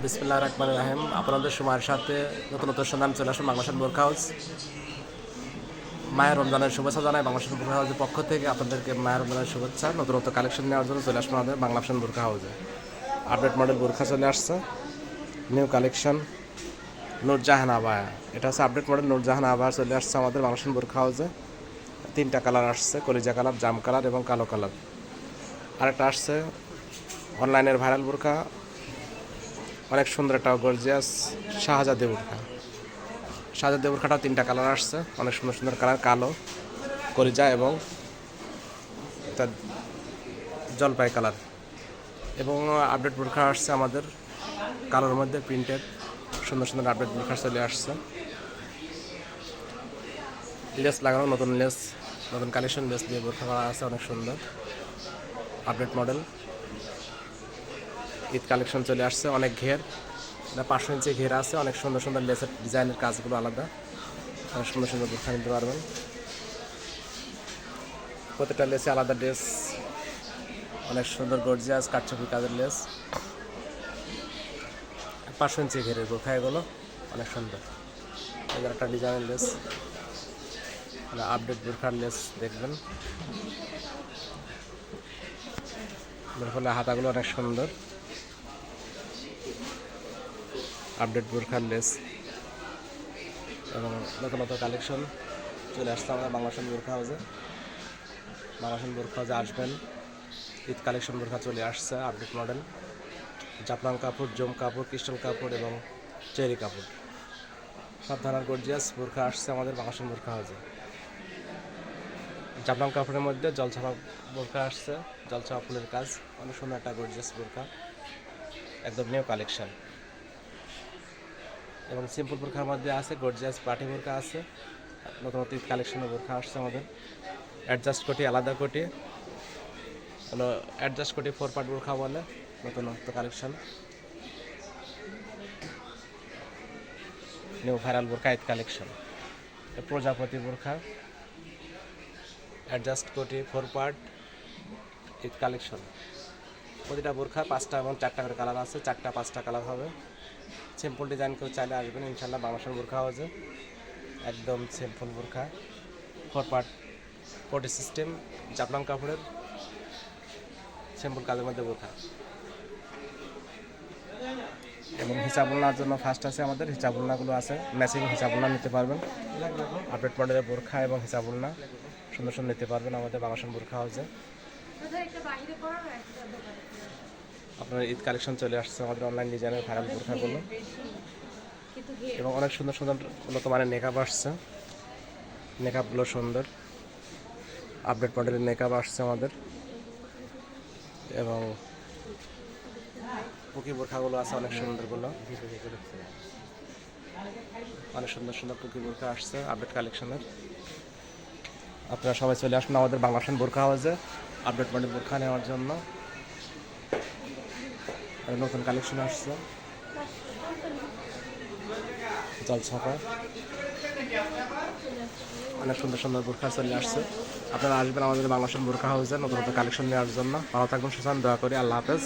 বিসমিল্লাহির রহমানির রহিম। আপনাদের সময়ের সাথে নতুন নতুন সন্ধান চলে আসুন বাংলাদেশের বোরখা হাউস। মায়ের রমজানের শুভেচ্ছা জানাই বাংলাদেশের বোরখা হাউসের পক্ষ থেকে। আপনাদেরকে মায়ের রমজানের শুভেচ্ছা। নতুন নতুন কালেকশন নেওয়ার জন্য চলে আসুন আমাদের বাংলাদেশের বোরখা হাউসে। আপডেট মডেল বোরখা চলে আসছে, নিউ কালেকশন নূরজাহান আবায়া। এটা হচ্ছে আপডেট মডেল নূরজাহান আবায়া চলে আসছে আমাদের বাংলাদেশের বোরখা হাউসে। 3টা কালার আসছে, কলিজা কালার, জাম কালার এবং কালো কালার। আরেকটা আসছে অনলাইনের ভাইরাল বোরখা, অনেক সুন্দর একটা গর্জিয়াস শাহজাদি বোরখা। শাহজাদি বোরখাটাও 3টা কালার আসছে, অনেক সুন্দর সুন্দর কালার, কালো, কলিজা এবং তার জলপাই কালার। এবং আপডেট বোরখা আসছে আমাদের কালোর মধ্যে প্রিন্টেড সুন্দর সুন্দর আপডেট বোরখা চলে আসছে। লেস লাগানো, নতুন লেস, নতুন কালেকশন লেস দিয়ে বোরখা করা আছে, অনেক সুন্দর আপডেট মডেল। ঈদ কালেকশন চলে আসছে, অনেক ঘের, 500 ইঞ্চি ঘের আছে, অনেক সুন্দর সুন্দর লেসের ডিজাইনের কাজগুলো আলাদা, অনেক সুন্দর সুন্দর বোরখা নিতে পারবেন। প্রত্যেকটা লেসে আলাদা ড্রেস, অনেক সুন্দর গর্জিয়াস কাটছবি কাজের লেস। 500 ইঞ্চি ঘেরের বোরখা এগুলো, অনেক সুন্দর। এদের একটা ডিজাইনের লেস, আপডেট বোরখার লেস দেখবেন। ফলে হাতাগুলো অনেক সুন্দর, আপডেট বোরখার লেস এবং নতুন নতুন কালেকশন চলে আসছে আমাদের বাংলাদেশের বোরখা হাউসে। বাংলাদেশের বোরখা হাউসে আসবেন, ঈদ কালেকশন বোরখা চলে আসছে, আপডেট মডেল, জাফরান কাপড়, জম কাপড়, ক্রিস্টাল কাপড় এবং চেরি কাপড়, সব ধরনের গর্জিয়াস বোরখা আসছে আমাদের বাংলাদেশের বোরখা হাউসে। জাফরান কাপড়ের মধ্যে জলছাপা বোরখা আসছে, জলছাপা ফুলের কাজ, অনেক সুন্দর একটা গর্জিয়াস বোরখা, একদম নিউ কালেকশন। এবং সিম্পল বোরখার মধ্যে আছে গর্জিয়াস পার্টি বোরখা আছে, নতুন নতুন কালেকশনের বোরখা আসছে আমাদের। অ্যাডজাস্ট কোটি, আলাদা কোটি হলো, অ্যাডজাস্ট কোটি 4 পার্ট বোরখা বলে, নতুন নতুন কালেকশন, নিউ ভাইরাল বোরখা ঈদ কালেকশন। প্রজাপতি বোরখা, অ্যাডজাস্ট কোটি 4 পার্ট ঈদ কালেকশন। প্রতিটা বোরখা 5টা এবং 4টা করে কালার আছে, 4টা 5টা কালার হবে। সিম্পল ডিজাইন কেউ চাইলে আসবেন ইনশাল্লাহ বাংলাদেশের বোরখা হাউসে। একদম সিম্পল বোরখা, 4 পার্ট কোটি সিস্টেম, জাফরান কাপড়ের সিম্পল কাজের মধ্যে বোরখা। এবং হিসাবুলনার জন্য ফার্স্ট আছে আমাদের, হিসাবুলনাগুলো আছে, ম্যাচিং হিসাবুলনা নিতে পারবেন। আপডেট মডেলের বোরখা এবং হিসাবুলনা সুন্দর সুন্দর নিতে পারবেন আমাদের বাংলাদেশের বোরখা হাউসে। আপনার ঈদ কালেকশন চলে আসছে আমাদের অনলাইন ডিজাইনের ভাইরাল বোরখাগুলো, এবং অনেক সুন্দর সুন্দর উন্নত মানের মেকআপ আসছে, মেকআপগুলো সুন্দর, আপডেট মডেলের মেকআপ আসছে আমাদের। এবং পুকি বোরখাগুলো আছে অনেক সুন্দরগুলো, অনেক সুন্দর সুন্দর পুকি বোরখা আসছে আপডেট কালেকশনের। আপনারা সবাই চলে আসুন আমাদের বাংলাদেশের বোরখা হাউসে আপডেট মডেল বোরখা নেওয়ার জন্য। নতুন কালেকশন আসছে, জলছাপা, অনেক সুন্দর সুন্দর বোরখা চলে আসছে। আপনারা আসবেন আমাদের বাংলাদেশের বোরখা হাউসে নতুন নতুন কালেকশন নেওয়ার জন্য। ভালো থাকবেন, সুস্থ দোয়া করি, আল্লাহ হাফেজ।